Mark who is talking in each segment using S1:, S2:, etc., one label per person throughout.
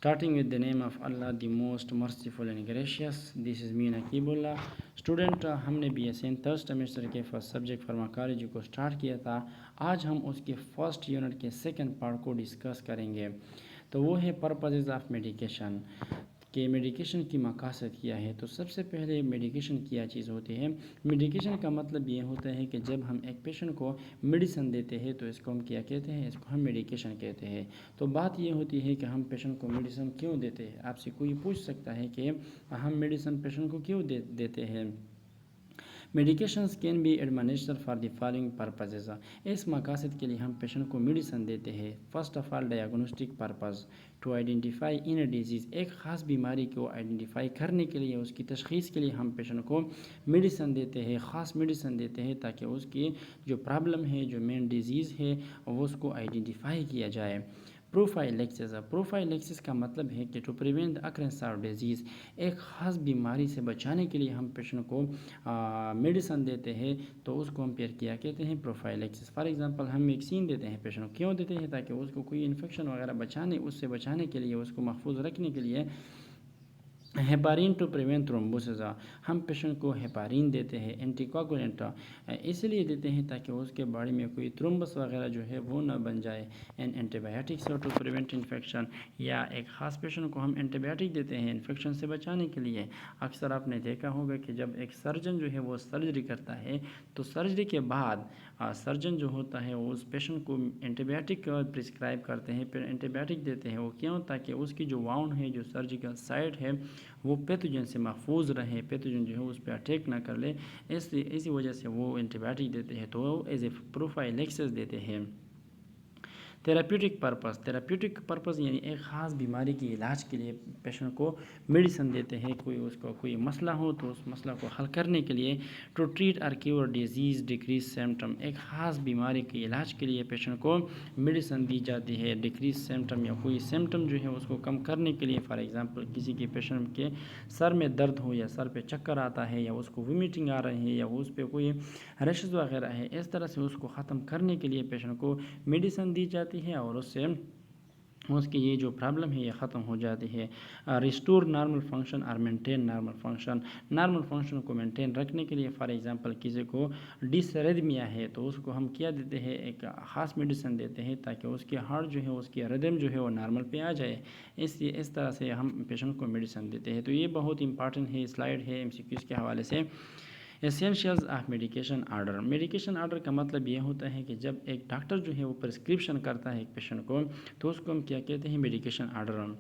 S1: Starting with the name of Allah, the most merciful and gracious. This is me Naqibullah. Student हमने BSN third semester के first subject pharmacology को start किया था। आज हम उसके फर्स्ट यूनिट के सेकंड पार्ट को डिस्कस करेंगे। तो वो है पर्पसेस ऑफ मेडिकेशन, कि मेडिकेशन की मकासद क्या है। तो सबसे पहले मेडिकेशन क्या चीज़ होती है। मेडिकेशन का मतलब ये होता है कि जब हम एक पेशेंट को मेडिसिन देते हैं तो इसको हम क्या कहते हैं, इसको हम मेडिकेशन कहते हैं। तो बात ये होती है कि हम पेशेंट को मेडिसिन क्यों देते हैं। आपसे कोई पूछ सकता है कि हम मेडिसिन पेशेंट को क्यों देते हैं। Medications can be administer for the following purposes. इस मकासद के लिए हम पेशेंट को मेडिसिन देते हैं। First of all diagnostic purpose, to identify in a disease, एक ख़ास बीमारी को आइडेंटिफाई करने के लिए, उसकी तशख़ीस के लिए हम पेशेंट को मेडिसिन देते हैं, ख़ास मेडिसिन देते हैं ताकि उसकी जो प्रॉब्लम है, जो मेन डिजीज़ है, वो उसको आइडेंटिफाई किया जाए। प्रोफाइलेक्सिस, प्रोफाइलेक्सिस का मतलब है कि to prevent the occurrence of disease, एक ख़ास बीमारी से बचाने के लिए हम पेशेंट को मेडिसिन देते हैं तो उसको हम क्या कहते हैं, प्रोफाइलेक्सिस। फॉर एग्जांपल हम वैक्सीन देते हैं पेशेंट को, क्यों देते हैं, ताकि उसको कोई इन्फेक्शन वगैरह उससे बचाने के लिए, उसको महफूज रखने के लिए। हेपारिन टू प्रिवेंट थ्रोम्बोसिस, हम पेशेंट को हेपारिन देते हैं, एंटीकोगुलेंट इसलिए देते हैं ताकि उसके बॉडी में कोई थ्रोम्बस वगैरह जो है वो ना बन जाए। And antibiotics to prevent infection, या एक ख़ास पेशेंट को हम एंटीबायोटिक देते हैं इन्फेक्शन से बचाने के लिए। अक्सर आपने देखा होगा कि जब एक सर्जन जो है वो सर्जरी करता है तो सर्जरी के बाद सर्जन जो होता है वो उस पेशेंट को एंटीबायोटिक प्रिस्क्राइब करते हैं, फिर एंटीबायोटिक देते हैं। वो क्यों, ताकि उसकी जो वाउंड है, जो सर्जिकल साइट है, वो पैथोजन से महफूज रहे, पैथोजन जो है उस पर अटैक ना कर ले। इसी वजह से वो एंटीबायोटिक देते हैं, तो एज ए प्रोफाइलेक्सिस देते हैं। थेराप्यूटिक पर्पस, थेराप्यूटिक पर्पस यानी एक ख़ास बीमारी के इलाज के लिए पेशेंट को मेडिसिन देते हैं। उसको कोई मसला हो तो उस मसला को हल करने के लिए। टू ट्रीट और क्योर डिजीज़, डिक्रीज सिम्टम, एक ख़ास बीमारी के इलाज के लिए पेशेंट को मेडिसिन दी जाती है। डिक्रीज सिम्टम, या कोई सिम्टम जो है उसको कम करने के लिए। फॉर एग्ज़ाम्पल किसी के पेशेंट के सर में दर्द हो, या सर पे चक्कर आता है, या उसको वोमिटिंग आ रही है, या उस पर कोई रशेज़ वगैरह है, इस तरह से उसको ख़त्म करने के लिए पेशेंट को मेडिसिन दी जाती है और उससे उसकी ये जो प्रॉब्लम है ये ख़त्म हो जाती है। रिस्टोर नॉर्मल फंक्शन और maintain normal function, normal function को मेंटेन रखने के लिए। फॉर एग्जांपल किसी को डिसरिदमिया है तो उसको हम क्या देते हैं, एक ख़ास मेडिसिन देते हैं ताकि उसकी हार्ट जो है, उसकी रिदम जो है वो नॉर्मल पे आ जाए। इस तरह से हम पेशेंट को मेडिसिन देते हैं। तो ये बहुत इंपॉर्टेंट है, स्लाइड है MCQs के हवाले से। Essentials of medication order, medication order का मतलब ये होता है कि जब एक डॉक्टर जो है वो प्रिस्क्रिप्शन करता है एक पेशेंट को तो उसको हम क्या कहते हैं, medication order.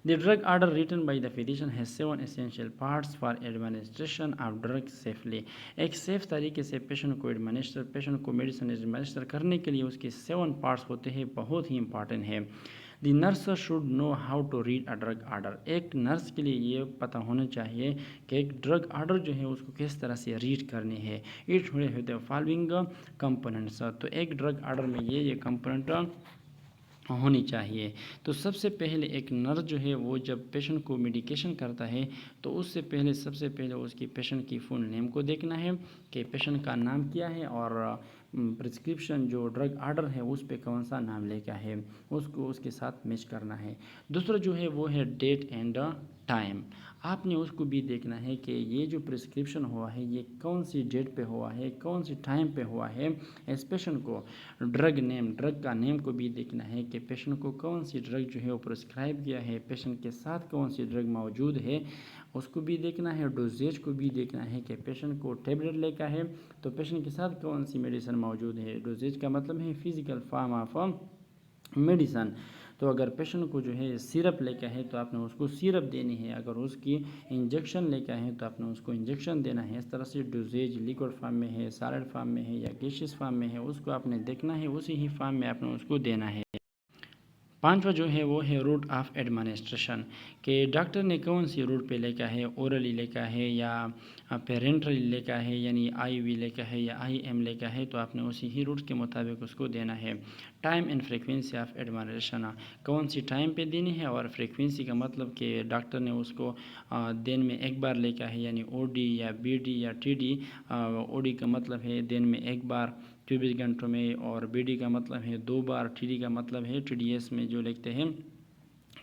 S1: The drug order written by the physician has 7 essential parts for administration of drug safely. एक सेफ तरीके से पेशेंट को मेडिसिन एडमिनिस्टर करने के लिए उसके 7 पार्ट्स होते हैं, बहुत ही इंपॉर्टेंट है। The nurse should know how to read a drug order, एक नर्स के लिए ये पता होना चाहिए कि एक ड्रग ऑर्डर जो है उसको किस तरह से रीड करनी है। इट होते हैं फॉलोइंग कंपोनेंट्स, तो एक ड्रग ऑर्डर में ये कंपोनेंट होनी चाहिए। तो सबसे पहले एक नर्स जो है वो जब पेशेंट को मेडिकेशन करता है तो उससे पहले सबसे पहले उसकी पेशेंट की फुल नेम को देखना है कि पेशेंट का नाम क्या है, और प्रिस्क्रिप्शन जो ड्रग ऑर्डर है उस पे कौन सा नाम लेकर है उसको उसके साथ मैच करना है। दूसरा जो है वो है डेट एंड टाइम, आपने उसको भी देखना है कि ये जो प्रिस्क्रिप्शन हुआ है ये कौन सी डेट पे हुआ है, कौन सी टाइम पे हुआ है। इस पेशेंट को ड्रग नेम, ड्रग का नेम को भी देखना है कि पेशेंट को कौन सी ड्रग जो है वो प्रिस्क्राइब किया है, पेशेंट के साथ कौन सी ड्रग मौजूद है उसको भी देखना है। डोजेज को भी देखना है कि पेशेंट को टेबलेट लेकर है तो पेशेंट के साथ कौन सी मेडिसिन मौजूद है। डोजेज का मतलब है फिजिकल फॉर्म ऑफ मेडिसन। तो अगर पेशेंट को जो है सिरप लेकर है तो आपने उसको सिरप देनी है, अगर उसकी इंजेक्शन लेकर है तो आपने उसको इंजेक्शन देना है। इस तरह से डोजेज लिक्विड फॉर्म में है, सॉलिड फॉर्म में है, या गैसियस फॉर्म में है, उसको आपने देखना है, उसी ही फॉर्म में आपने उसको देना है। पांचवा जो है वो है रूट ऑफ एडमिनिस्ट्रेशन, कि डॉक्टर ने कौन सी रूट पे लेकर है, ओरली लेकर है या पेरेंटली लेकर है, यानी IV लेकर है या IM लेकर है, तो आपने उसी ही रूट के मुताबिक उसको देना है। Time and frequency of administration, कौन सी टाइम पे देनी है, और फ्रीक्वेंसी का मतलब कि डॉक्टर ने उसको दिन में एक बार लेकर है, यानी OD या BD या TD। OD का मतलब है दिन में एक बार 24 घंटों में, और BD का मतलब है 2 बार, TD का मतलब है TDS में जो लिखते हैं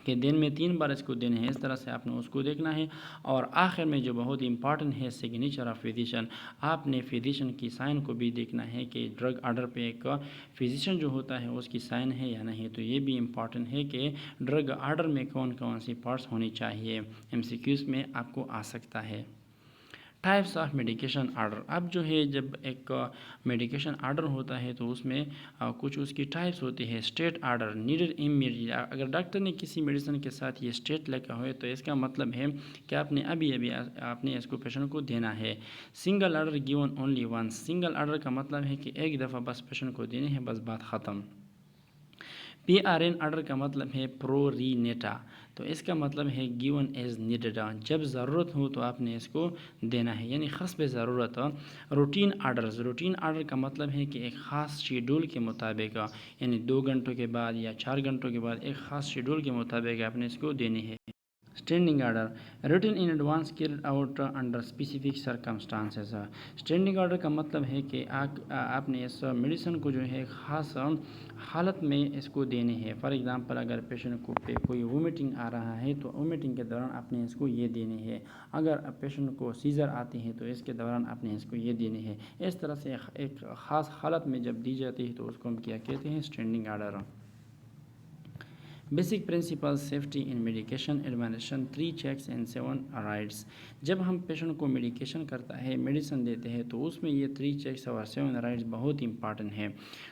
S1: कि दिन में 3 बार इसको देने हैं, इस तरह से आपने उसको देखना है। और आखिर में जो बहुत इंपॉर्टेंट है सिग्नेचर ऑफ फिजिशियन, आपने फिजिशियन की साइन को भी देखना है कि ड्रग ऑर्डर पे एक फिजिशियन जो होता है उसकी साइन है या नहीं। तो ये भी इम्पॉर्टेंट है कि ड्रग ऑर्डर में कौन कौन सी पार्ट्स होनी चाहिए, MCQs में आपको आ सकता है। टाइप्स ऑफ मेडिकेशन आर्डर, अब जो है जब एक मेडिकेशन आर्डर होता है तो उसमें कुछ उसकी टाइप्स होती है। स्टेट आर्डर नीडेड इमीडिएट, अगर डॉक्टर ने किसी मेडिसिन के साथ ये स्टेट लिखा हो तो इसका मतलब है कि आपने अभी अभी आपने इसको पेशेंट को देना है। Single order given only once, single order का मतलब है कि एक दफ़ा बस पेशेंट को देने हैं, बस बात ख़त्म। PRN आर्डर का मतलब है प्रोरीनेटा, तो इसका मतलब है गिवन एज नीडेड, जब ज़रूरत हो तो आपने इसको देना है, यानी हस्ब ज़रूरत। रूटीन आर्डर्स, रूटीन आर्डर का मतलब है कि एक ख़ास शेड्यूल के मुताबिक, यानी 2 घंटों के बाद या 4 घंटों के बाद एक ख़ास शेड्यूल के मुताबिक आपने इसको देनी है। Standing order written in advance carried out under specific circumstances, standing order का मतलब है कि आपने इस मेडिसिन को जो है ख़ास हालत में इसको देने हैं। फॉर एग्जांपल अगर पेशेंट को पे कोई वोमिटिंग आ रहा है तो वोमिटिंग के दौरान आपने इसको ये देने हैं। अगर पेशेंट को सीज़र आते हैं तो इसके दौरान आपने इसको ये देने हैं। इस तरह से एक ख़ास हालत में जब दी जाती है तो उसको हम क्या कहते हैं, standing order. Basic principle safety in medication administration, 3 checks and 7 rights, जब हम पेशेंट को मेडिकेशन करता है, मेडिसिन देते हैं तो उसमें ये 3 चेक्स और 7 राइट्स बहुत इंपॉर्टेंट है।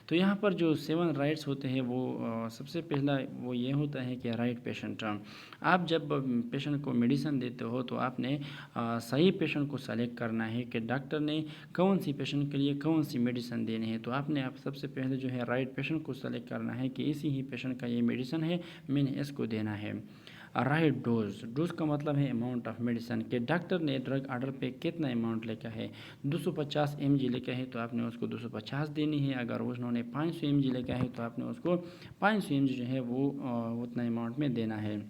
S1: तो यहाँ पर जो 7 राइट्स होते हैं वो सबसे पहला वो ये होता है कि राइट पेशेंट, आप जब पेशेंट को मेडिसिन देते हो तो आपने सही पेशेंट को सेलेक्ट करना है कि डॉक्टर ने कौन सी पेशेंट के लिए कौन सी मेडिसिन देनी है। तो आपने आप सबसे पहले जो है राइट पेशेंट को सेलेक्ट करना है कि इसी ही पेशेंट का ये मेडिसिन है, मैंने इसको देना है। राइट डोज, डोज का मतलब है अमाउंट ऑफ मेडिसिन, के डॉक्टर ने ड्रग ऑर्डर पे कितना अमाउंट लिखा है। 250 mg लिखा है तो आपने उसको 250 देनी है। अगर उन्होंने 500 mg लिखा है तो आपने उसको 500 mg जो है वो उतना अमाउंट में देना है।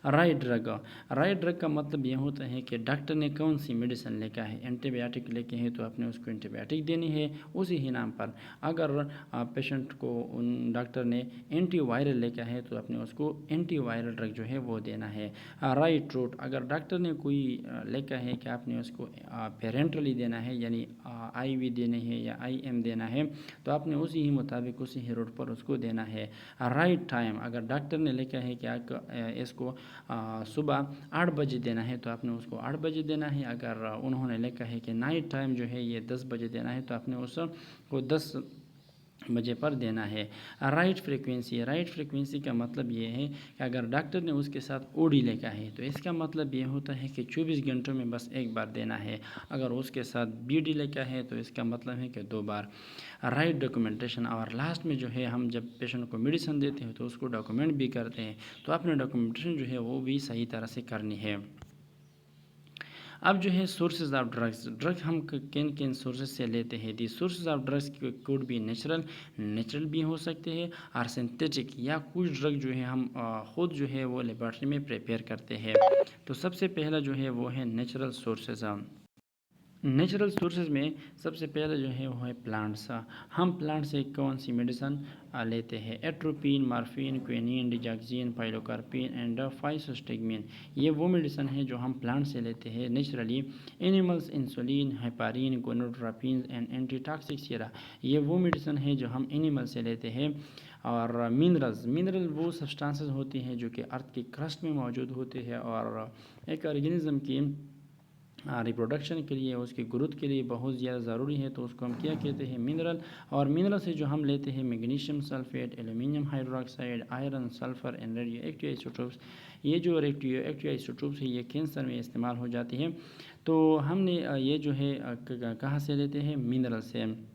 S1: राइट ड्रग, राइट ड्रग का मतलब ये होता है कि डॉक्टर ने कौन सी मेडिसिन लिखा है। एंटीबायोटिक लेके है तो आपने उसको एंटीबायोटिक देनी है उसी ही नाम पर। अगर पेशेंट को उन डॉक्टर ने एंटीवायरल लिखा है तो आपने उसको एंटीवायरल ड्रग जो है वो देना है। राइट रूट, अगर डॉक्टर ने कोई लिखा है कि आपने उसको पेरेंटली देना है, यानी IV देने हैं या IM देना है, तो आपने उसी ही मुताबिक उसी ही रूट पर उसको देना है। राइट टाइम, अगर डॉक्टर ने लिखा है कि इसको सुबह 8 बजे देना है तो आपने उसको 8 बजे देना है। अगर उन्होंने लिखा है कि नाइट टाइम जो है ये 10 बजे देना है तो आपने उसको 10 बजे पर देना है। राइट फ्रीक्वेंसी, राइट फ्रीक्वेंसी का मतलब ये है कि अगर डॉक्टर ने उसके साथ OD लिखा है तो इसका मतलब ये होता है कि 24 घंटों में बस एक बार देना है। अगर उसके साथ BD लिखा है तो इसका मतलब है कि 2 बार। राइट डॉक्यूमेंटेशन, और लास्ट में जो है हम जब पेशेंट को मेडिसिन देते हैं तो उसको डॉक्यूमेंट भी करते हैं, तो अपने डॉक्यूमेंटेशन जो है वो भी सही तरह से करनी है। अब जो है सोर्सेज ऑफ ड्रग्स, ड्रग हम किन किन सोर्सेज से लेते हैं। दी सोर्सेज ऑफ ड्रग्स कुड भी नेचुरल भी हो सकते हैं और सिंथेटिक, या कुछ ड्रग जो है हम खुद जो है वो लेबॉर्ट्री में प्रिपेयर करते हैं। तो सबसे पहला जो है वो है नेचुरल सोर्सेज। नेचुरल सोर्सेज में सबसे पहले जो है वो है प्लांट्स। हम प्लांट से कौन सी मेडिसिन लेते हैं। Atropine, morphine, quinine, digoxin, pilocarpine and फाइसोस्टिग्मिन, ये वो मेडिसिन है जो हम प्लांट से लेते हैं naturally. Animals, insulin, heparin, gonadotropin and antitoxic sera, ये वो मेडिसिन है जो हम एनिमल से लेते हैं। और मिनरल वो सब्सटेंसेस होती हैं जो कि अर्थ की क्रस्ट में मौजूद होते हैं और एक ऑर्गेनिज्म की रिप्रोडक्शन के लिए, उसके ग्रोथ के लिए बहुत ज़्यादा ज़रूरी है, तो उसको हम क्या कहते हैं, मिनरल। और मिनरल से जो हम लेते हैं magnesium sulphate, aluminium hydroxide, iron, sulphur and radio active isotopes. ये जो रेडियो एक्टिव आइसोटोप्स है ये कैंसर में इस्तेमाल हो जाती है। तो हमने ये जो है कहाँ से लेते हैं, मिनरल से।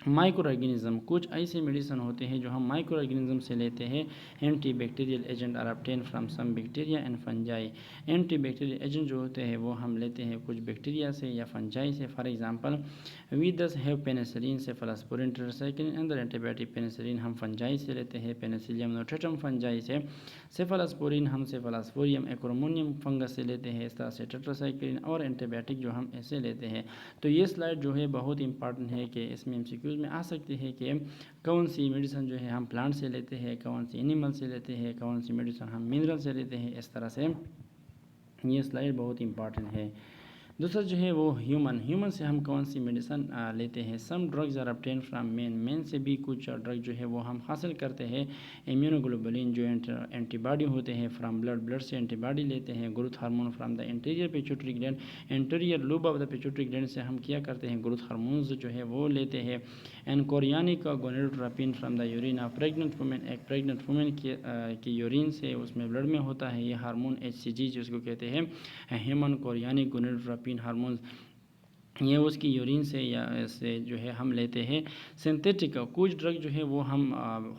S1: माइक्रो ऑर्गेनिज्म, कुछ ऐसे मेडिसिन होते हैं जो हम माइक्रो ऑर्गेनिज्म से लेते हैं। Antibacterial agent are obtain from some bacteria and fungi, antibacterial agent जो होते हैं वो हम लेते हैं कुछ बैक्टीरिया से या फंजाई से। फॉर एग्जांपल वी दस have penicillin, cephalosporin, tetracycline and antibiotic. Penicillin हम फंजाई से लेते हैं, पेनिसिलियम नोटेटम फंजाई से। सेफालोस्पोरिन हम सेफालोस्पोरियम एक्रोमोनियम फंगस से लेते हैं। इस तरह से टेट्रासाइक्लिन और एंटीबायोटिक जो हम ऐसे लेते हैं। तो ये स्लाइड जो है बहुत इंपॉर्टेंट है कि इसमें MCQ कंफ्यूज में आ सकते हैं कि कौन सी मेडिसिन जो है हम प्लांट से लेते हैं, कौन सी एनिमल से लेते हैं, कौन सी मेडिसिन हम मिनरल से लेते हैं। इस तरह से ये स्लाइड बहुत इंपॉर्टेंट है। दूसरा जो है वो ह्यूमन से हम कौन सी मेडिसिन लेते हैं। Some drugs are obtain from man से भी कुछ ड्रग जो है वो हम हासिल करते हैं। इम्यूनोग्लोबुलिन जो एंटीबॉडी होते हैं फ्रॉम ब्लड से एंटीबॉडी लेते हैं। Growth hormone from the interior pituitary gland, interior lube of the pituitary gland से हम क्या करते हैं, ग्रोथ हार्मोन्स जो है वो लेते हैं। And chorionic gonadotropin from the urine of pregnant women, एक प्रेग्नेंट वुमेन की यूरिन से उसमें ब्लड में होता है ये हार्मोन HCG जिसको कहते हैं ह्यूमन कोरियानिक गोनेडोट्रोपिन हार्मोन्स, ये उसकी यूरिन से या से जो है हम लेते हैं। सिंथेटिक कुछ ड्रग जो है वो हम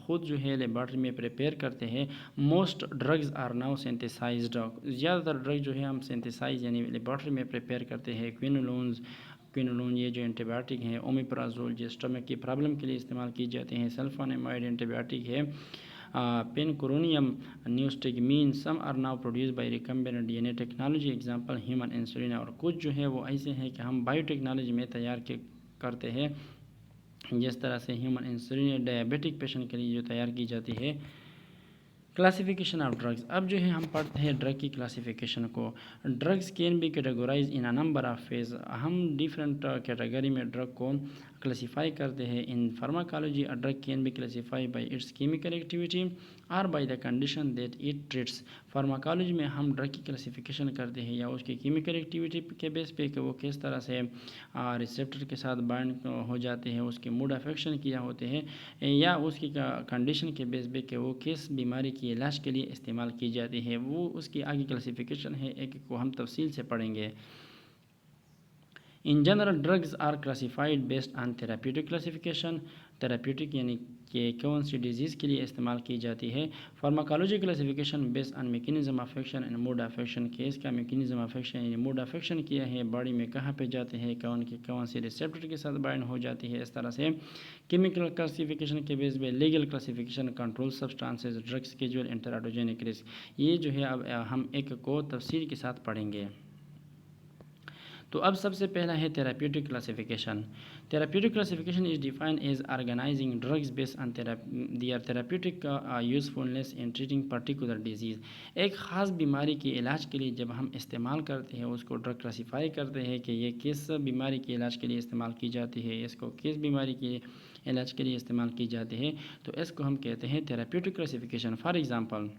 S1: खुद जो है लेबॉर्ट्री में प्रिपेयर करते हैं। Most drugs are now synthesised, ज़्यादातर ड्रग जो है हम सिंथेसाइज यानी लेबॉर्ट्री में प्रिपेयर करते हैं। क्विनोलोन ये जो एंटीबायोटिक हैं। ओमिप्राजोल जो स्टमक की प्रॉब्लम के लिए इस्तेमाल की जाते हैं। सल्फोनेमाइड एंटीबायोटिक है। Pancuronium, neostigmine, some are now produce by recombinant DNA technology, example human insulin. और कुछ जो है वो ऐसे हैं कि हम बायोटेक्नोलॉजी में तैयार करते हैं, जिस तरह से ह्यूमन इंसुलिन डायबिटिक पेशेंट के लिए जो तैयार की जाती है। क्लासिफिकेशन ऑफ ड्रग्स, अब जो है हम पढ़ते हैं ड्रग की क्लासिफिकेशन को। Drugs can be categorise in a number of phase, हम डिफरेंट कैटेगरी में ड्रग को क्लासीफाई करते हैं। In pharmacology a drug can be classify by its chemical activity और by the condition that it treats. Pharmacology में हम drug की classification करते हैं या उसकी केमिकल एक्टिविटी के बेस पे कि वो किस तरह से रिसेप्टर के साथ बाइंड हो जाते हैं, उसके मूड अफेक्शन किया होते हैं, या उसकी कंडीशन के बेस पे कि वो किस बीमारी की इलाज के लिए इस्तेमाल की जाती है। वो उसकी आगे क्लासिफिकेशन है, एक को हम तफसील से पढ़ेंगे। In general drugs are classified based on therapeutic classification, therapeutic यानी कि कौन सी डिजीज़ के लिए इस्तेमाल की जाती है। Pharmacology classification based on mechanism of action and mode of action, के इसका मैकेनिज्म ऑफ एक्शन यानी मोड ऑफ एक्शन किया है, बॉडी में कहाँ पे जाते हैं, कौन सी रिसेप्टर के साथ बाइंड हो जाती है। इस तरह से केमिकल क्लासिफिकेशन के बेस पे legal classification, control substances, drugs casual, iatrogenic risk, ये जो है अब हम एक को तफसील के साथ पढ़ेंगे। तो अब सबसे पहला है therapeutic classification. Therapeutic classification is defined as organising drugs based on their therapeutic usefulness in treating particular disease. एक ख़ास बीमारी के इलाज के लिए जब हम इस्तेमाल करते हैं उसको ड्रग क्लासीफाई करते हैं कि ये किस बीमारी के इलाज के लिए इस्तेमाल की जाती है, इसको किस बीमारी के इलाज के लिए इस्तेमाल की जाती है, तो इसको हम कहते हैं therapeutic classification. For example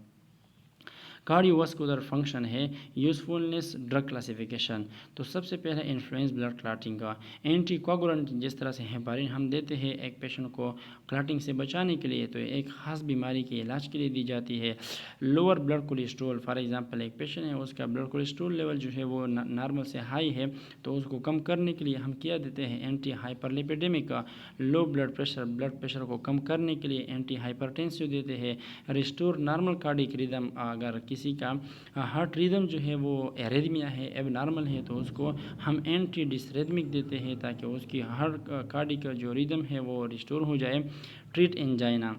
S1: cardiovascular function है यूजफुलनेस ड्रग क्लासिफिकेशन। तो सबसे पहला इन्फ्लुएंस ब्लड क्लॉटिंग का। एंटीकोगुलेंट जिस तरह से हेपारिन हम देते हैं एक पेशेंट को क्लॉटिंग से बचाने के लिए, तो एक ख़ास बीमारी के इलाज के लिए दी जाती है। Lower blood cholesterol, for example एक पेशेंट है उसका ब्लड कोलेस्ट्रोल लेवल जो है वो नॉर्मल से हाई है, तो उसको कम करने के लिए हम क्या देते हैं, एंटी हाइपरलिपिडेमिक का। लो ब्लड प्रेशर को कम करने के लिए एंटी हाइपरटेंसिव देते हैं। रिस्टोर नॉर्मल कार्डिक रिदम, अगर किसी का हार्ट रिदम जो है वो एरिथमिया है, एबनॉर्मल है, तो उसको हम एंटी डिसरिथमिक देते हैं ताकि उसकी हार्ट कार्डिक जो रिदम है वो रिस्टोर हो जाए। ट्रीट एंजाइना,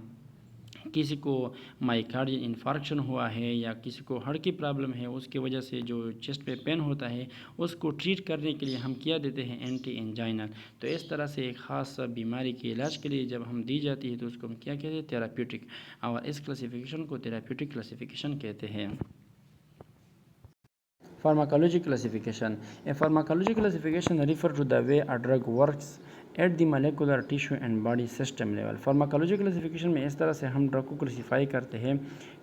S1: किसी को माइकार्डियल इन्फार्क्शन हुआ है या किसी को हार्ट की प्रॉब्लम है, उसकी वजह से जो चेस्ट पे पेन होता है उसको ट्रीट करने के लिए हम क्या देते हैं, एंटी एंजाइनल। तो इस तरह से एक ख़ास बीमारी के इलाज के लिए जब हम दी जाती है तो उसको हम क्या कहते हैं, थेराप्यूटिक। और इस क्लासिफिकेशन को थेराप्यूटिक क्लासिफिकेशन कहते हैं। Pharmacology classification. A pharmacology classification refers to the way a drug works at the molecular, tissue and body system level. Pharmacology classification में इस तरह से हम ड्रग को क्लासीफाई करते हैं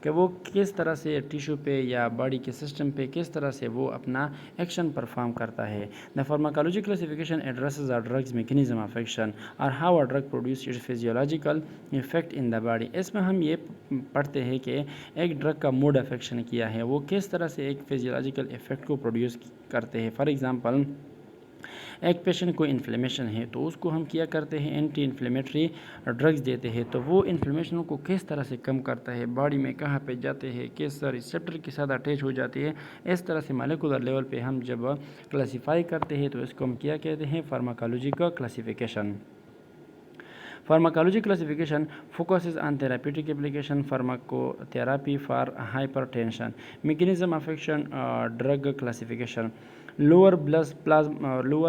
S1: कि वो किस तरह से टिश्यू पे या बॉडी के सिस्टम पे किस तरह से वो अपना एक्शन परफॉर्म करता है। The pharmacology classification addresses a drug's mechanism of action और how a drug produce its physiological effect in the body. इसमें हम ये पढ़ते हैं कि एक ड्रग का मोड ऑफ एक्शन किया है, वो किस तरह से एक फिजियोलॉजिकल इफेक्ट को प्रोड्यूस करते हैं। फॉर एग्जांपल एक पेशेंट को इन्फ्लेमेशन है तो उसको हम क्या करते हैं, एंटी इन्फ्लेमेटरी ड्रग्स देते हैं, तो वो इन्फ्लेमेशन को किस तरह से कम करता है, बॉडी में कहाँ पे जाते हैं, किस रिसेप्टर के साथ अटैच हो जाती है। इस तरह से मॉलिक्यूलर लेवल पे हम जब क्लासीफाई करते हैं तो इसको हम क्या कहते हैं, फार्माकोलॉजी का classification. Pharmacology classification focuses on therapeutic application, pharmacotherapy for hypertension, mechanism of action, drug classification. Lower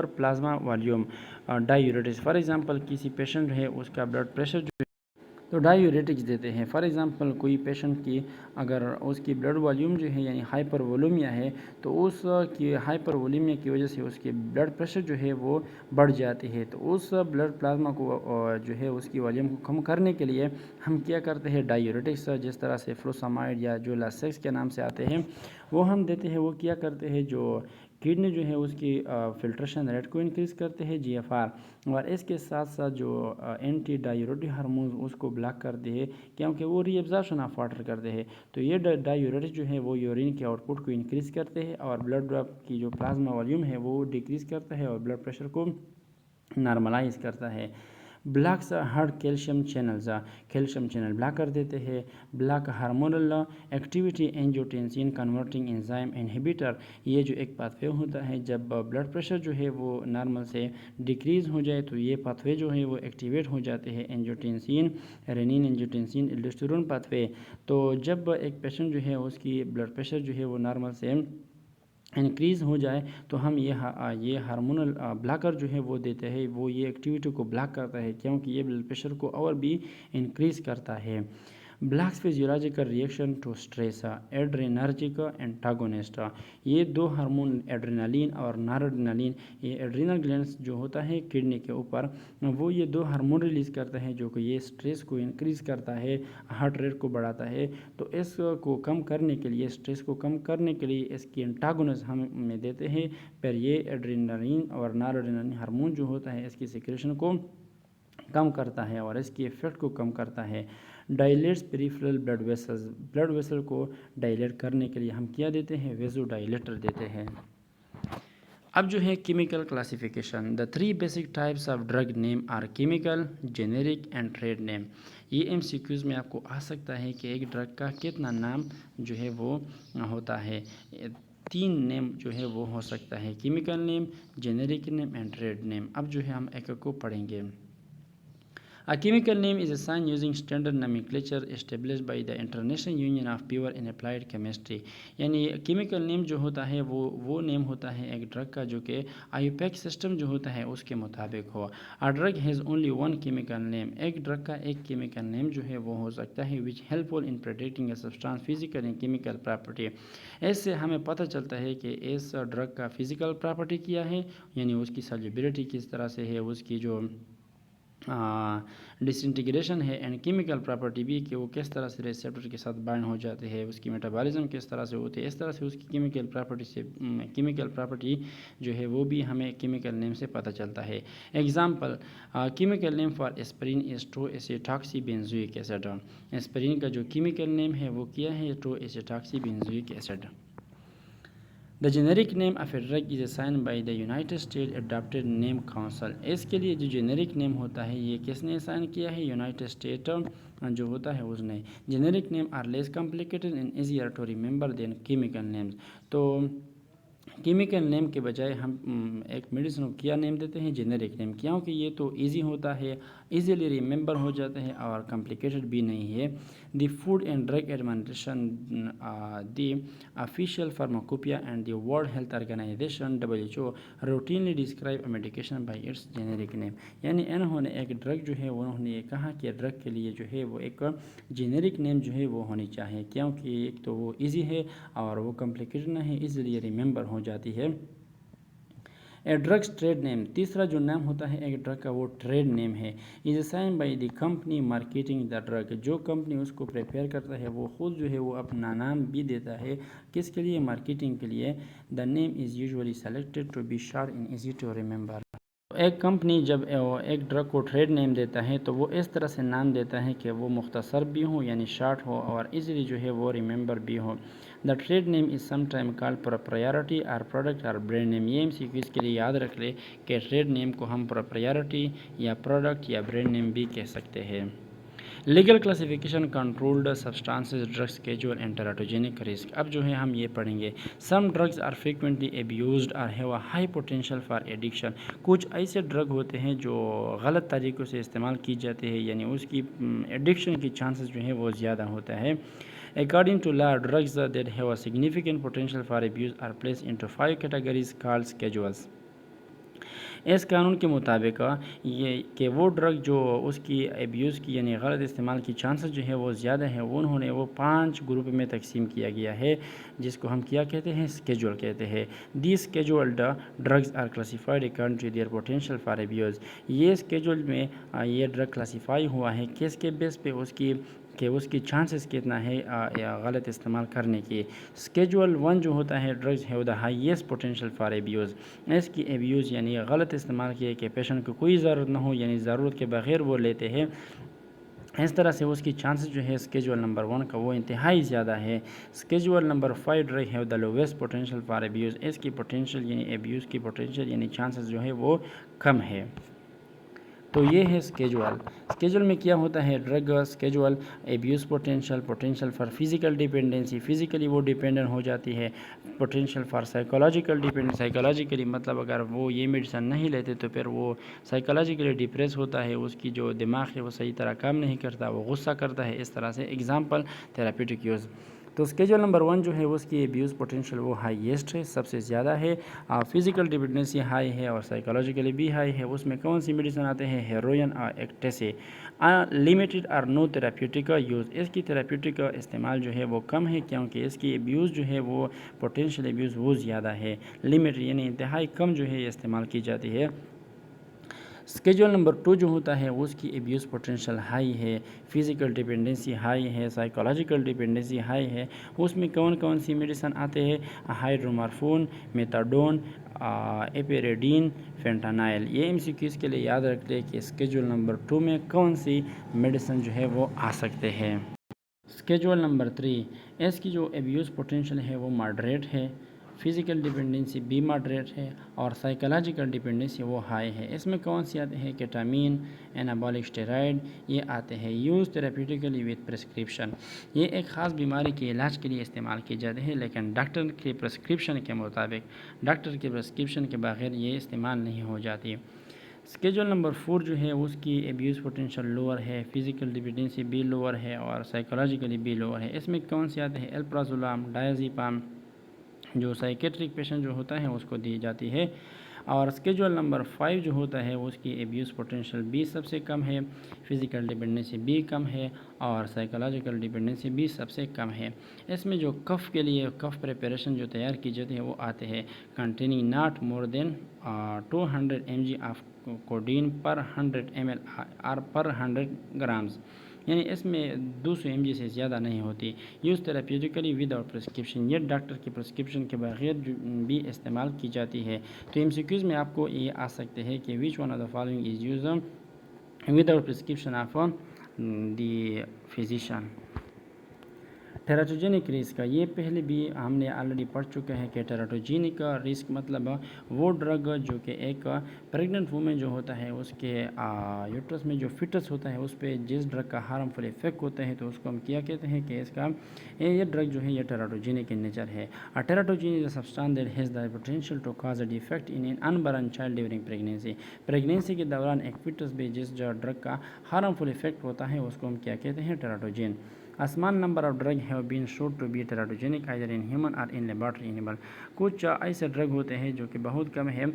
S1: plasma volume diuretics. For example किसी पेशेंट है उसका ब्लड प्रेशर जो तो डायूरेटिक्स देते हैं। फॉर एग्जांपल कोई पेशेंट की अगर उसकी ब्लड वॉल्यूम जो है यानी हाइपरवोलेमिया है तो उस की हाइपरवोलेमिया की वजह से उसके ब्लड प्रेशर जो है वो बढ़ जाती है। तो उस ब्लड प्लाज्मा को जो है उसकी वॉल्यूम को कम करने के लिए हम क्या करते हैं, डायूरेटिक्स जिस तरह से फ्लोसामाइड या जो लासेक्स के नाम से आते हैं वो हम देते हैं। वो क्या करते हैं, जो किडनी जो है उसकी फिल्ट्रेशन रेट को इंक्रीज़ करते हैं जीएफआर, और इसके साथ साथ जो एंटी डायूरेटिक हार्मोन उसको ब्लॉक करते हैं क्योंकि वो रीअब्जॉर्प्शन ऑफ वाटर करते हैं। तो ये डायूरेटिक जो है वो यूरिन के आउटपुट को इंक्रीज़ करते हैं और ब्लड की जो प्लाज्मा वॉल्यूम है वो डिक्रीज़ करता है और ब्लड प्रेशर को नॉर्मलाइज करता है। Blocks heart calcium channel block कर देते हैं। Block hormonal activity angiotensin converting enzyme inhibitor, ये जो एक पाथवे होता है, जब ब्लड प्रेशर जो है वो नॉर्मल से डिक्रीज़ हो जाए तो ये पाथवे जो है वो एक्टिवेट हो जाते हैं, angiotensin renin angiotensin aldosterone pathway. तो जब एक पेशेंट जो है उसकी ब्लड प्रेशर जो है वो नॉर्मल से इंक्रीज़ हो जाए तो हम ये हार्मोनल ब्लॉकर जो है वो देते हैं। वो ये एक्टिविटी को ब्लॉक करता है क्योंकि ये ब्लड प्रेशर को और भी इंक्रीज़ करता है। Blocks physiological reaction to stress adrenergic antagonist, ये दो हार्मोन एड्रेनालिन और नॉरएड्रेनालिन, ये एड्रीनल ग्लैंड्स जो होता है किडनी के ऊपर, वो ये दो हार्मोन रिलीज़ करता है जो कि ये स्ट्रेस को इंक्रीज़ करता है, हार्ट रेट को बढ़ाता है। तो इसको कम करने के लिए, स्ट्रेस को कम करने के लिए इसकी एंटागोनिस्ट हम में देते हैं। पर ये एड्रेनालिन और नॉरएड्रेनालिन हार्मोन जो होता है इसकी सिक्रेशन को कम करता है और इसकी इफेक्ट को कम करता है। डायलेट्स पेरिफेरल ब्लड वेसल को डायलेट करने के लिए हम क्या देते हैं, वेजो डायलेटर देते हैं। अब जो है chemical classification, the 3 basic types of drug name are chemical, generic and trade name. ये एमसीक्यूज़ में आपको आ सकता है कि एक ड्रग का कितना नाम जो है वो होता है। 3 नेम जो है वो हो सकता है, chemical name, generic name and trade name. अब जो है हम एक को पढ़ेंगे। A chemical name is assigned using standard nomenclature established by the International Union of Pure and Applied Chemistry। यानी केमिकल नेम जो होता है वो नेम होता है एक ड्रग का जो कि आईयूपैक सिस्टम जो होता है उसके मुताबिक हो। A drug has only one chemical name, एक ड्रग का एक केमिकल नेम जो है वो हो सकता है which helpful in predicting a substance physical and chemical property। इससे हमें पता चलता है कि इस ड्रग का फिजिकल प्रॉपर्टी क्या है, यानी उसकी सॉल्युबिलिटी किस तरह से है, उसकी जो डिसइंटीग्रेशन है, एंड केमिकल प्रॉपर्टी भी कि वो किस तरह से रिसेप्टर के साथ बाइंड हो जाते हैं, उसकी मेटाबॉलिज्म किस तरह से होती है। इस तरह से उसकी केमिकल प्रॉपर्टी जो है वो भी हमें केमिकल नेम से पता चलता है। Example, chemical name for aspirin is triacetoxybenzoic acid. Aspirin का जो केमिकल नेम है वो क्या है, triacetoxybenzoic acid. The generic name of a drug is assign by the United State adopted name council. इसके लिए जो जेनेरिक नेम होता है ये किसने असाइन किया है, यूनाइटेड स्टेट जो होता है उसने। Generic name are less complicated and easier to remember than chemical names. तो केमिकल नेम के बजाय हम एक मेडिसिन को क्या नेम देते हैं, जेनेरिक नेम, क्योंकि ये तो इजी होता है, इजीली रिमेंबर हो जाता है और कॉम्प्लिकेटेड भी नहीं है। The food and drug administration, the official pharmacopoeia and the world health organisation WHO routinely describe a medication by its generic name. यानी इन्होंने एक ड्रग जो है उन्होंने ये कहा कि ड्रग के लिए जो है वो एक जेनेरिक नेम जो है वो होनी चाहिए, क्योंकि एक तो वो इजी है और वो कॉम्प्लिकेटेड नहीं, इजीली रिमेंबर हो जाती है। ए ड्रग्स ट्रेड नेम, तीसरा जो नाम होता है एक ड्रग का वो ट्रेड नेम है। Is assign by the company marketing the drug, जो कंपनी उसको प्रिपेयर करता है वो खुद जो है वो अपना नाम भी देता है, किसके लिए, मार्केटिंग के लिए। The name is usually selected to be short and easy to remember. एक कंपनी जब एक ड्रग को ट्रेड नेम देता है तो वो इस तरह से नाम देता है कि वो मुख्तसर भी हो यानी शॉर्ट हो और इजीली जो है वो रिमेंबर भी हो। The trade name is sometime called proprietary और प्रोडक्ट और ब्रांड नेम। ये MCQ के लिए याद रख ले कि ट्रेड नेम को हम प्रोप्राइटरी या प्रोडक्ट या ब्रांड नेम भी कह सकते हैं। Legal classification, controlled substances, drugs, casual and teratogenic risk. अब जो है हम ये पढ़ेंगे। सम ड्रग्स आर फ्रीक्वेंटली एब्यूज्ड और have a high potential for addiction. कुछ ऐसे ड्रग होते हैं जो गलत तरीक़ों से इस्तेमाल की जाते हैं, यानी उसकी एडिक्शन की चांसेस जो है वो ज़्यादा होता है। According to law, drugs that have a significant potential for abuse are placed into 5 categories called schedules. इस कानून के मुताबिक ये कि वो ड्रग जो उसकी एब्यूज़ की यानी गलत इस्तेमाल की चांसेस जो है वो ज़्यादा है, उन्होंने वो 5 ग्रुप में तकसीम किया गया है, जिसको हम क्या कहते हैं, स्केजुअल कहते हैं। The scheduled drugs are classified according to their potential for abuse. ये स्केजुअल में ये ड्रग क्लासीफाई हुआ है किसके बेस पे, उसकी चांसेस कितना है गलत इस्तेमाल करने की। स्केजुअल 1 जो होता है ड्रग्स है the highest potential for abuse. इसकी एब्यूज़ यानी गलत इस्तेमाल किए कि पेशेंट को कोई ज़रूरत ना हो, यानी ज़रूरत के बगैर वो लेते हैं, इस तरह से उसकी चांसेस जो है स्केजुअल नंबर 1 का वो इंतहाई ज़्यादा है। स्केजुअल नंबर 5 ड्रग है the lowest potential for abuse. इसकी पोटेंशियल यानी एब्यूज़ की पोटेंशियल यानी चांसेस जो है वो कम है। तो ये है स्केजुअल। स्केजुअल में क्या होता है, drug schedule abuse potential for physical dependency, physically वो डिपेंडेंट हो जाती है। Potential for psychological dependence, psychologically मतलब अगर वो ये मेडिसिन नहीं लेते तो फिर वो साइकोलॉजिकली डिप्रेस होता है, उसकी जो दिमाग है वो सही तरह काम नहीं करता, वो गुस्सा करता है, इस तरह से। Example therapeutic use. तो स्केजुअल नंबर 1 जो है उसकी एब्यूज़ पोटेंशियल वो हाईएस्ट है, सबसे ज़्यादा है। फिजिकल डिपेंडेंसी हाई है और साइकोलॉजिकली भी हाई है। उसमें कौन सी मेडिसिन आते हैं, हेरोइन और एक्टेसी। लिमिटेड और नो थेराप्यूटिक यूज़, इसकी थेराप्यूटिक इस्तेमाल जो है वो कम है, क्योंकि इसकी एब्यूज़ जो है वो पोटेंशियल एब्यूज़ वो ज़्यादा है। लिमिटेड यानी इंतहाई कम जो है इस्तेमाल की जाती है। स्केजुअल नंबर 2 जो होता है उसकी एब्यूज़ पोटेंशियल हाई है, फिजिकल डिपेंडेंसी हाई है, साइकोलॉजिकल डिपेंडेंसी हाई है। उसमें कौन कौन सी मेडिसिन आते हैं, हाइड्रोमार्फोन, मेथाडोन, एपेरेडीन, फेंटानाइल। ये एमसीक्यूज़ के लिए याद रख लें कि स्केजुअल नंबर 2 में कौन सी मेडिसिन जो है वो आ सकते हैं। स्केजुअल नंबर 3, इसकी जो एब्यूज़ पोटेंशियल है वो मॉडरेट है, फिज़िकल डिपेंडेंसी भी मॉडरेट है और साइकोलॉजिकल डिपेंडेंसी वो हाई है। इसमें कौन सी आते हैं, केटामीन, एनाबॉलिक स्टेरॉइड, ये आते हैं। यूज़ थेराप्यूटिकली विद प्रिस्क्रिप्शन, ये एक ख़ास बीमारी के इलाज के लिए इस्तेमाल किए जाते हैं, लेकिन डॉक्टर के प्रिस्क्रिप्शन के मुताबिक, डॉक्टर के प्रिस्क्रिप्शन के बगैर ये इस्तेमाल नहीं हो जाती। स्केजुअल नंबर 4 जो है उसकी एब्यूज़ पोटेंशियल लोअर है, फिजिकल डिपेंडेंसी भी लोअर है और साइकोलॉजिकली भी लोअर है। इसमें कौन से आते हैं, एल्प्राजोलाम, डायज़ेपाम, जो साइकेट्रिक पेशेंट जो होता है उसको दी जाती है। और स्केजुअल नंबर 5 जो होता है उसकी एब्यूज़ पोटेंशियल भी सबसे कम है, फिज़िकल डिपेंडेंसी भी कम है और साइकोलॉजिकल डिपेंडेंसी भी सबसे कम है। इसमें जो कफ़ के लिए कफ़ प्रिपरेशन जो तैयार की जाती है वो आते हैं, containing not more than 200 mg of codeine पर 100 ml और पर 100 ग्राम्स, यानी इसमें 200 mg से ज़्यादा नहीं होती। यूज़ थेराप्यूटिकली विदाउट प्रिस्क्रिप्शन, ये डॉक्टर के प्रिस्क्रिप्शन के बगैर भी इस्तेमाल की जाती है। तो एमसीक्यूज़ में आपको ये आ सकते हैं कि which one of the following is use without prescription of the physician. Teratogenic risk, ये पहले भी हमने ऑलरेडी पढ़ चुके हैं कि टेराटोजेनिक रिस्क मतलब वो ड्रग जो कि एक प्रेग्नेंट वुमेन जो होता है उसके यूट्रस में जो फिटस होता है उस पर जिस ड्रग का हार्मफुल इफेक्ट होता है तो उसको हम क्या कहते हैं कि इसका ये ड्रग जो है ये टेराटोजेनिक इन नेचर है। Teratogen is a substance that has the potential to cause a defect in an unborn child during pregnancy. Pregnancy के दौरान एक फिटस में जिस जो ड्रग का हार्मफुल इफेक्ट होता है उसको हम क्या कहते हैं, teratogen. A small number of drugs have been shown to be teratogenic either in human or in laboratory animal। कुछ ऐसे ड्रग होते हैं जो कि बहुत कम है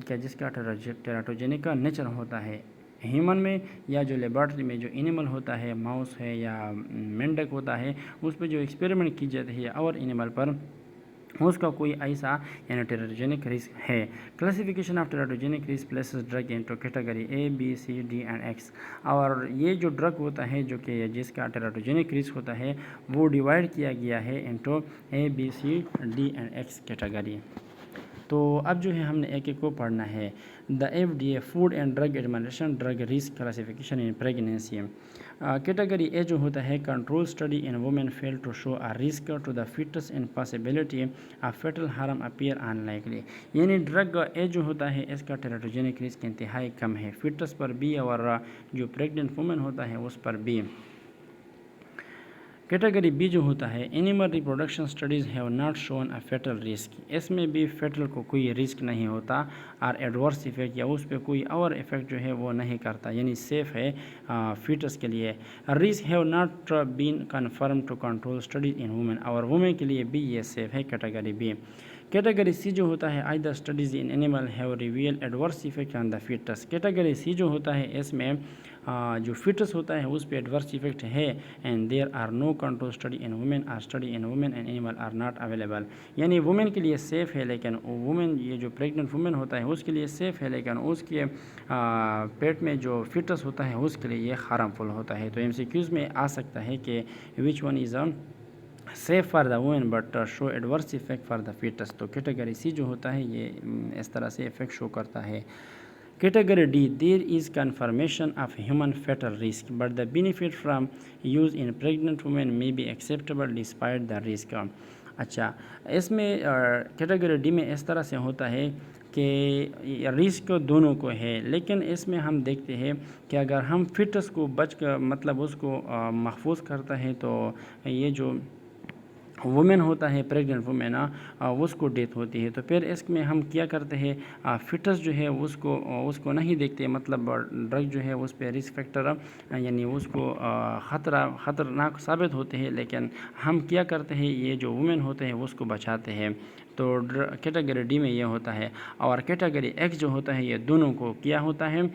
S1: कि जिसका टेराटोजेनिक का नेचर होता है ह्यूमन में, या जो लेबॉर्ट्री में जो एनिमल होता है, माउस है या मेंढक होता है, उस पर जो एक्सपेरिमेंट की जाती है और एनिमल पर उसका कोई ऐसा यानी टेराटोजेनिक रिस्क है। Classification of teratogenic risk places drug into category A, B, C, D and X। और ये जो ड्रग होता है जो कि जिसका टेराटोजेनिक रिस्क होता है वो डिवाइड किया गया है into A, B, C, D and X category. तो अब जो है हमने एक एक को पढ़ना है। The FDA food and drug administration drug risk classification in pregnancy. Category A जो होता है control study in women fail to show a risk to the fetus in possibility of fetal harm appear unlikely, यानी drug A जो होता है इसका teratogenic risk इंतहाई कम है, फिटस पर भी और जो प्रेग्नेंट वुमेन होता है उस पर भी। कैटेगरी बी जो होता है, animal reproduction studies have not shown a fetal risk, इसमें भी फेटल को कोई रिस्क नहीं होता और एडवर्स इफेक्ट या उस पर कोई और इफेक्ट जो है वो नहीं करता, यानी सेफ़ है फीटस के लिए। Risk have not been confirm to control studies in women, और वुमेन के लिए भी ये सेफ़ है कैटेगरी बी। कैटेगरी सी जो होता है, either studies in animal have reveal adverse effect on the fetus, category C जो होता है इसमें जो फिटस होता है उस पर एडवर्स इफेक्ट है, and there are no control study in women are study in women and animal are not available, यानी वुमेन के लिए सेफ़ है लेकिन वुमेन ये जो प्रेग्नेंट वुमेन होता है उसके लिए सेफ़ है, लेकिन उसके पेट में जो फिटस होता है उसके लिए ये हार्मफुल होता है। तो एमसीक्यूज़ में आ सकता है कि which one is safe for the women but show adverse effect for the fetus, तो कैटेगरी सी जो होता है ये इस तरह से इफेक्ट शो करता है। Category D, there is confirmation of human fatal risk, but the benefit from use in pregnant women may be acceptable despite the risk. अच्छा, इसमें कैटेगरी डी में इस तरह से होता है कि रिस्क दोनों को है, लेकिन इसमें हम देखते हैं कि अगर हम फिटस को बच कर मतलब उसको महफूज करता है तो ये जो वुमेन होता है प्रेग्नेंट वुमेन उसको डेथ होती है, तो फिर इसमें हम क्या करते हैं फिटस जो है उसको नहीं देखते, मतलब ड्रग जो है उस पर रिस्क फैक्टर यानी उसको ख़तरनाक साबित होते हैं, लेकिन हम क्या करते हैं ये जो वुमेन होते हैं उसको बचाते हैं। तो कैटेगरी डी में ये होता है, और कैटेगरी एक्स जो होता है ये दोनों को क्या होता है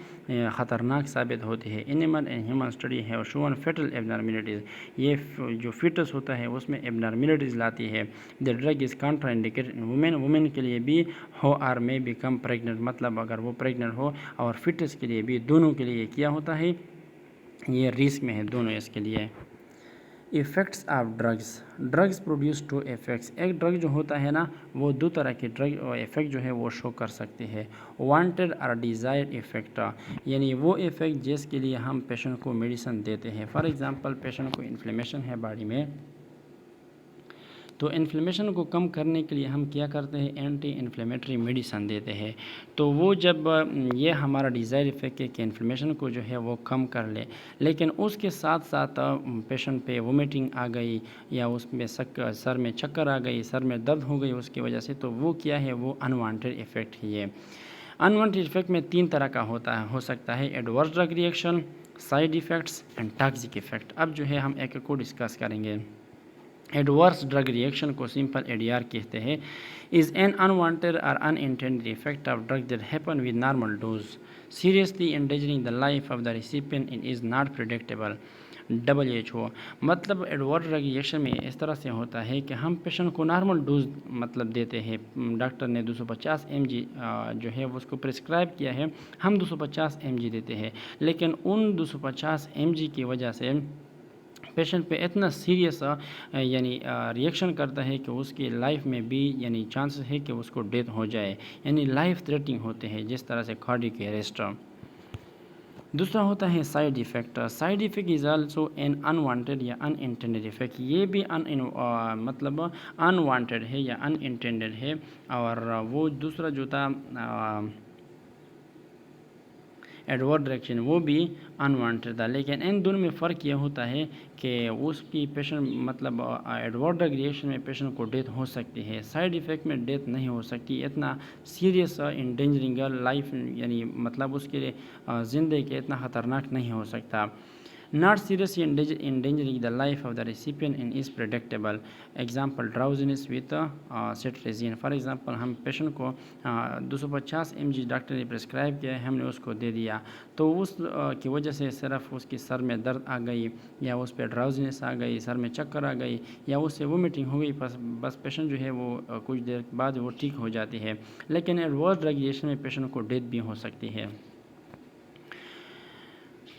S1: ख़तरनाक साबित होती है। एनिमल एंड ह्यूमन स्टडी है शोन फेटल एबनॉर्मेलिटीज़, ये जो फिटस होता है उसमें एबनॉर्मेलिटीज़ लाती है। The drug is Contra indicated in women, women के लिए भी हो और मे बिकम प्रेग्नेंट, मतलब अगर वो प्रेग्नेंट हो, और फिटस के लिए भी, दोनों के लिए क्या होता है ये रिस्क में है दोनों इसके लिए। Effects of drugs produce two effects, एक ड्रग जो होता है ना वो दो तरह के ड्रग और इफ़ेक्ट जो है वो शो कर सकते हैं। वांटेड और डिज़ायर्ड इफ़ेक्ट, यानी वो इफ़ेक्ट जिसके लिए हम पेशेंट को मेडिसिन देते हैं। फॉर एग्जांपल पेशेंट को इन्फ्लेमेशन है बॉडी में, तो इन्फ्लेमेशन को कम करने के लिए हम क्या करते हैं एंटी इन्फ्लेमेटरी मेडिसिन देते हैं। तो वो जब ये हमारा डिज़ायर इफेक्ट है कि इन्फ्लेमेशन को जो है वो कम कर ले, लेकिन उसके साथ साथ पेशेंट पे वोमिटिंग आ गई या उसमें सर में चक्कर आ गई, सर में दर्द हो गई उसकी वजह से, तो वो क्या है वो अनवांटेड इफेक्ट है। ये अनवांटेड इफेक्ट में तीन तरह का हो सकता है adverse drug reaction, side effects and toxic effect. अब जो है हम एक एक को डिस्कस करेंगे। एडवर्स ड्रग रिएक्शन को सिंपल एडीआर कहते हैं, इज़ एन अनवांटेड और unintended effect of drug that happen with normal dose seriously endangering the life of the recipient in is not predictable. WHO, मतलब एडवर्स ड्रग रिएक्शन में इस तरह से होता है कि हम पेशेंट को नॉर्मल डोज मतलब देते हैं, डॉक्टर ने 250 mg जो है उसको प्रिस्क्राइब किया है, हम 250 mg देते हैं, लेकिन उन 250 mg की वजह से पेशेंट पे इतना सीरियस यानी रिएक्शन करता है कि उसकी लाइफ में भी यानी चांसेस है कि उसको डेथ हो जाए, यानी लाइफ थ्रेटनिंग होते हैं, जिस तरह से कार्डियक अरेस्ट। दूसरा होता है side effect. Side effect is also an unwanted या अनइंटेंडेड इफ़ेक्ट, ये भी मतलब अनवांटेड है या अनइंटेंडेड है, और वो दूसरा जो था एडवर्स रिएक्शन वो भी अनवांटेड था। लेकिन इन दोनों में फ़र्क ये होता है कि उसकी पेशेंट मतलब एडवर्स ड्रग रिएक्शन में पेशेंट को डेथ हो सकती है, साइड इफ़ेक्ट में डेथ नहीं हो सकती, इतना सीरियस इंडेंजरिंग लाइफ यानी मतलब उसके ज़िंदगी के इतना ख़तरनाक नहीं हो सकता। Not seriously endangering the life of the recipient and is predictable. Example, drowsiness with cetirizine. For example, हम पेशेंट को 250 mg डॉक्टर ने प्रिस्क्राइब किया है, हमने उसको दे दिया, तो उस की वजह से सिर्फ उसकी सर में दर्द आ गई या उस पर ड्राउजीनेस आ गई, सर में चक्कर आ गई या उससे वोमिटिंग हो गई, बस पेशेंट जो है वो कुछ देर बाद वो ठीक हो जाती है। लेकिन एडवर्स ड्रग रिएक्शन में पेशेंट को डेथ भी हो सकती है।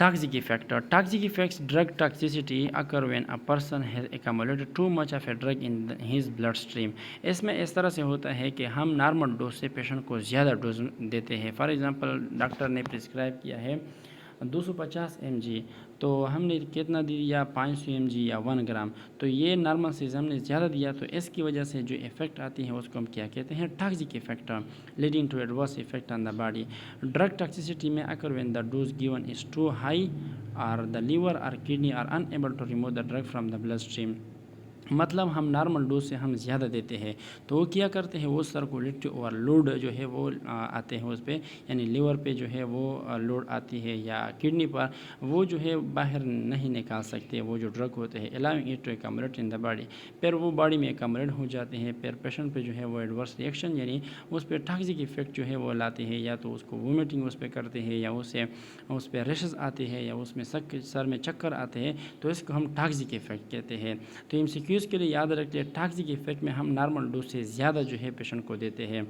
S1: Toxic effect. Toxic effects drug toxicity occur when a person has accumulated too much of a drug in his bloodstream. इसमें इस तरह से होता है कि हम नॉर्मल डोज से पेशेंट को ज़्यादा डोज देते हैं। फॉर एग्जांपल डॉक्टर ने प्रिस्क्राइब किया है 250 mg, तो हमने कितना दिया 500 mg या 1 ग्राम, तो ये नॉर्मल से हमने ज़्यादा दिया, तो इसकी वजह से जो इफ़ेक्ट आती है उसको हम क्या कहते हैं, toxic effect, leading to adverse effect on the body. Drug toxicity में occur when the dose given is too high और द लीवर और kidney are unable to remove the drug from the blood stream. मतलब हम normal dose से हम ज़्यादा देते हैं, तो वो क्या करते हैं, वो सर्कुलेटरी ओवरलोड जो है वो आते हैं उस पर, यानी लिवर पे जो है वो लोड आती है या किडनी पर, वो जो है बाहर नहीं निकाल सकते वो जो ड्रग होते हैं, allowing it to accumulate in the body, फिर वो बॉडी में एकमरेट हो जाते हैं, फिर पेशेंट पे जो है वो एडवर्स रिएक्शन यानी उस पर टॉक्सिक इफेक्ट जो है वो लाते हैं, या तो उसको वोमिटिंग उस पर करते हैं, या उस पर रेशेस आते हैं, या उसमें सर में चक्कर आते हैं, तो इसको हम टॉक्सिक इफेक्ट कहते हैं। तो MCQs के लिए याद रखिए, टॉक्सिक इफेक्ट में हम नॉर्मल डोज से ज़्यादा जो है पेशेंट को देते हैं,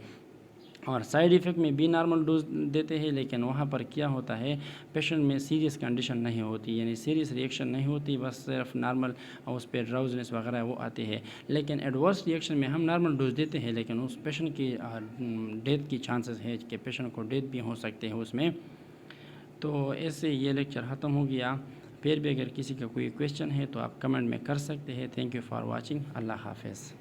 S1: और साइड इफ़ेक्ट में भी नॉर्मल डोज देते हैं, लेकिन वहाँ पर क्या होता है, पेशेंट में सीरियस कंडीशन नहीं होती, यानी सीरियस रिएक्शन नहीं होती, बस सिर्फ नॉर्मल उस पर ड्राउजनेस वगैरह वो आती है। लेकिन एडवर्स रिएक्शन में हम नॉर्मल डोज देते हैं, लेकिन उस पेशेंट की डेथ की चांसेस है कि पेशेंट को डेथ भी हो सकते हैं उसमें। तो ऐसे ये लेक्चर ख़त्म हो गया। फिर भी अगर किसी का कोई क्वेश्चन है तो आप कमेंट में कर सकते हैं। Thank you for watching. अल्लाह हाफ़िज़।